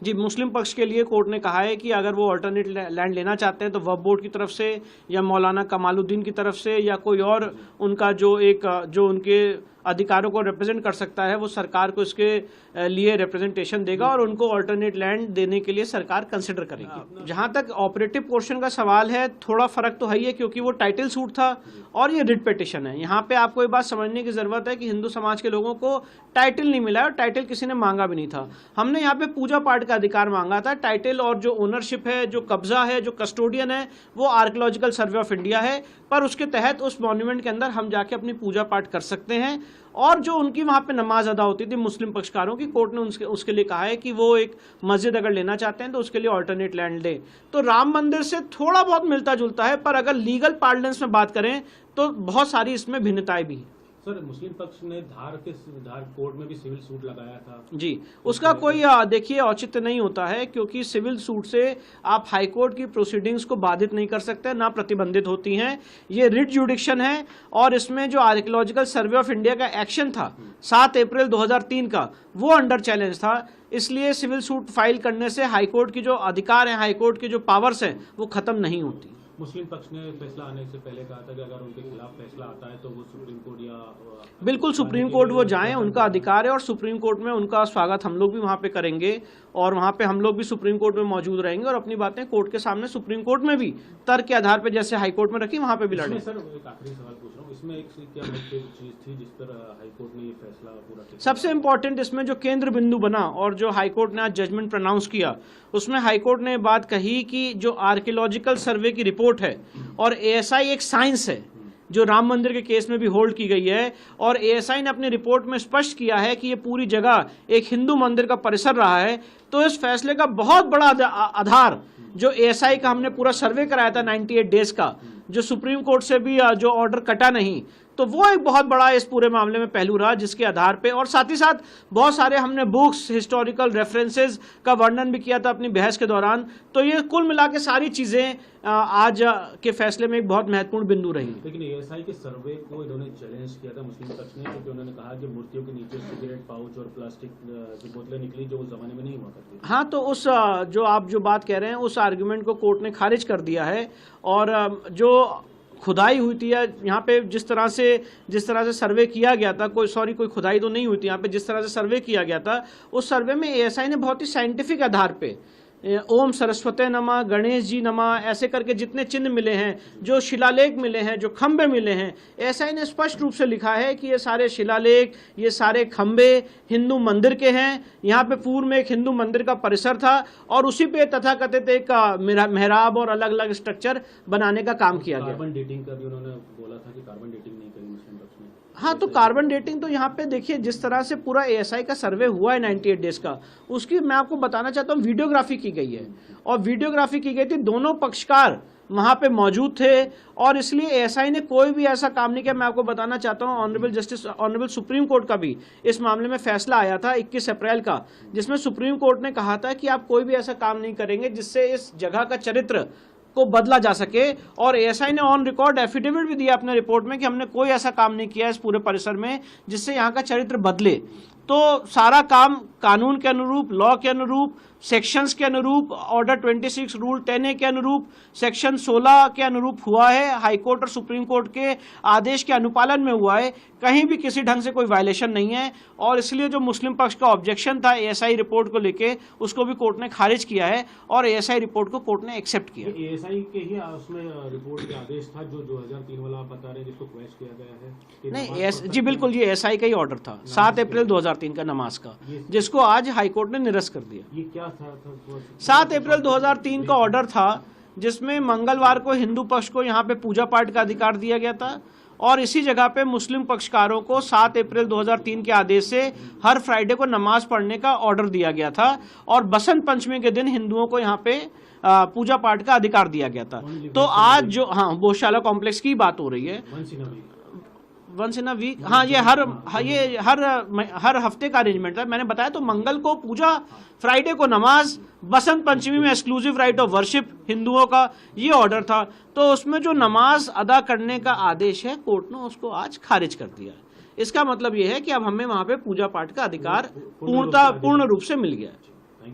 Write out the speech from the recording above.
जी, मुस्लिम पक्ष के लिए कोर्ट ने कहा है कि अगर वो अल्टरनेट लैंड लेना चाहते हैं तो वक्फ बोर्ड की तरफ से या मौलाना कमालुद्दीन की तरफ से या कोई और उनका जो उनके अधिकारों को रिप्रेजेंट कर सकता है वो सरकार को इसके लिए रिप्रेजेंटेशन देगा और उनको अल्टरनेट लैंड देने के लिए सरकार कंसिडर करेगी। जहां तक ऑपरेटिव पोर्शन का सवाल है, थोड़ा फर्क तो है ही है, क्योंकि वो टाइटल सूट था और ये रिट पिटिशन है। यहाँ पे आपको ये बात समझने की जरूरत है कि हिंदू समाज के लोगों को टाइटल नहीं मिला और टाइटल किसी ने मांगा भी नहीं था। हमने यहाँ पे पूजा पाठ का अधिकार मांगा था। टाइटल और जो ओनरशिप है, जो कब्जा है, जो कस्टोडियन है, वो आर्कियोलॉजिकल सर्वे ऑफ इंडिया है, पर उसके तहत उस मॉन्यूमेंट के अंदर हम जाके अपनी पूजा पाठ कर सकते हैं। और जो उनकी वहां पे नमाज अदा होती थी मुस्लिम पक्षकारों की, कोर्ट ने उसके लिए कहा है कि वो एक मस्जिद अगर लेना चाहते हैं तो उसके लिए ऑल्टरनेट लैंड ले। तो राम मंदिर से थोड़ा बहुत मिलता जुलता है, पर अगर लीगल पार्लेंस में बात करें तो बहुत सारी इसमें भिन्नताएं भी हैं। सर, मुस्लिम पक्ष ने धार कोर्ट में भी सिविल सूट लगाया था जी, उसका कोई देखिए औचित्य नहीं होता है, क्योंकि सिविल सूट से आप हाई कोर्ट की प्रोसीडिंग्स को बाधित नहीं कर सकते, ना प्रतिबंधित होती हैं। ये रिट जुडिक्शन है और इसमें जो आर्कियोलॉजिकल सर्वे ऑफ इंडिया का एक्शन था 7 अप्रैल 2003 का, वो अंडर चैलेंज था। इसलिए सिविल सूट फाइल करने से हाई कोर्ट की जो अधिकार है, हाई कोर्ट की जो पावर्स हैं, वो खत्म नहीं होती। मुस्लिम पक्ष ने फैसला आने से पहले कहा था कि अगर उनके खिलाफ फैसला आता है तो वो सुप्रीम कोर्ट या बिल्कुल सुप्रीम कोर्ट वो जाएं, उनका अधिकार है और सुप्रीम कोर्ट में उनका स्वागत हम लोग भी वहां पे करेंगे और वहां पे हम लोग भी सुप्रीम कोर्ट में मौजूद रहेंगे और अपनी बातें कोर्ट के सामने सुप्रीम कोर्ट में भी तर्क के आधार पर जैसे हाई कोर्ट में रखी वहां पे भी लड़ेंगे। सर, एक आखिरी सवाल पूछ रहा हूँ, इसमें एक क्या मुख्य चीज थी जिस पर हाई कोर्ट ने ये फैसला पूरा किया? सबसे इंपॉर्टेंट इसमें जो केंद्र बिंदु बना और जो हाई कोर्ट ने आज जजमेंट प्रोनाउंस किया, उसमें हाई कोर्ट ने बात कही कि जो आर्कियोलॉजिकल सर्वे की रिपोर्ट है और एएसआई एक साइंस है जो राम मंदिर के केस में भी होल्ड की गई है, और एएसआई ने अपनी रिपोर्ट में स्पष्ट किया है कि ये पूरी जगह एक हिंदू मंदिर का परिसर रहा है। तो इस फैसले का बहुत बड़ा आधार जो एएसआई का हमने पूरा सर्वे कराया था 98 डेज का, जो सुप्रीम कोर्ट से भी जो ऑर्डर कटा नहीं, तो वो एक बहुत बड़ा इस पूरे मामले में पहलू रहा, जिसके आधार पे और साथ ही साथ बहुत सारे हमने बुक्स, हिस्टोरिकल रेफरेंसेस का वर्णन भी किया था अपनी बहस के दौरान। तो ये कुल मिला के सारी चीजें आज के फैसले में एक बहुत महत्वपूर्ण बिंदु रही। लेकिन एएसआई के सर्वे को इन्होंने चैलेंज किया था मुस्लिम पक्ष ने, क्योंकि उन्होंने कहा कि मूर्तियों के नीचे सिगरेट पाउच और प्लास्टिक की बोतलें निकली जो उस जमाने में नहीं हुआ करती। हाँ, तो उस जो आप जो बात कह रहे हैं उस आर्ग्यूमेंट को कोर्ट ने खारिज कर दिया है। और जो खुदाई हुई थी यहाँ पे, जिस तरह से सर्वे किया गया था, कोई खुदाई तो नहीं हुई थी यहाँ पे, जिस तरह से सर्वे किया गया था, उस सर्वे में एएसआई ने बहुत ही साइंटिफिक आधार पे ओम सरस्वती नमा, गणेश जी नमा, ऐसे करके जितने चिन्ह मिले हैं, जो शिलालेख मिले हैं, जो खंबे मिले हैं, एएसआई ने स्पष्ट रूप से लिखा है कि ये सारे शिलालेख, ये सारे खंबे हिंदू मंदिर के हैं। यहाँ पे पूर्व में एक हिंदू मंदिर का परिसर था और उसी पे तथाकथित एक मेहराब और अलग अलग स्ट्रक्चर बनाने का काम किया गया। कार्बन डेटिंग का भी उन्होंने बोला था कि कार्बन डेटिंग नहीं करी मुस्लिम पक्ष ने। हाँ, तो कार्बन डेटिंग तो यहाँ पे देखिए, जिस तरह से पूरा एएसआई का सर्वे हुआ है 98 डेज का, उसकी मैं आपको बताना चाहता हूँ वीडियोग्राफी की गई है और वीडियोग्राफी की गई थी, दोनों पक्षकार वहां पे मौजूद थे और इसलिए एएसआई ने कोई भी ऐसा काम नहीं किया। मैं आपको बताना चाहता हूँ ऑनरेबल सुप्रीम कोर्ट का भी इस मामले में फैसला आया था 21 अप्रैल का, जिसमें सुप्रीम कोर्ट ने कहा था कि आप कोई भी ऐसा काम नहीं करेंगे जिससे इस जगह का चरित्र को बदला जा सके। और एएसआई ने ऑन रिकॉर्ड एफिडेविट भी दिया अपने रिपोर्ट में कि हमने कोई ऐसा काम नहीं किया इस पूरे परिसर में जिससे यहाँ का चरित्र बदले। तो सारा काम कानून के अनुरूप, लॉ के अनुरूप, सेक्शंस के अनुरूप, ऑर्डर 26 रूल 10A के अनुरूप, सेक्शन 16 के अनुरूप हुआ है। हाई कोर्ट और सुप्रीम कोर्ट के आदेश के अनुपालन में हुआ है, कहीं भी किसी ढंग से कोई वायलेशन नहीं है। और इसलिए जो मुस्लिम पक्ष का ऑब्जेक्शन था एएसआई रिपोर्ट को लेके, उसको भी कोर्ट ने खारिज किया है और एएसआई रिपोर्ट को कोर्ट ने एक्सेप्ट किया। एएसआई के ही उसमें रिपोर्ट का आदेश था जो 2003 वाला आप बता रहे हैं, जिसको क्वेश किया गया है? नहीं, जी बिल्कुल, ये एएसआई का ही ऑर्डर था 7 अप्रैल 2003 का नमाज का, जिसको आज हाई कोर्ट ने निरस्त कर दिया। ये क्या था? 7 अप्रैल 2003 का ऑर्डर था जिसमें मंगलवार को हिंदू पक्ष को यहाँ पे पूजा पाठ का अधिकार दिया गया था और इसी जगह पे मुस्लिम पक्षकारों को 7 अप्रैल 2003 के आदेश से हर फ्राइडे को नमाज पढ़ने का ऑर्डर दिया गया था और बसंत पंचमी के दिन हिंदुओं को यहाँ पे पूजा पाठ का अधिकार दिया गया था। तो आज जो भोजशाला कॉम्प्लेक्स की बात हो रही है, वंस इन अ वीक, ये हर हफ्ते का अरेंजमेंट था। मैंने बताया तो मंगल को पूजा, फ्राइडे को नमाज, बसंत पंचमी में एक्सक्लूसिव राइट ऑफ वर्शिप हिंदुओं का, ये ऑर्डर था। तो उसमें जो नमाज अदा करने का आदेश है, कोर्ट ने उसको आज खारिज कर दिया। इसका मतलब ये है कि अब हमें वहां पे पूजा पाठ का अधिकार पूर्ण रूप से मिल गया है।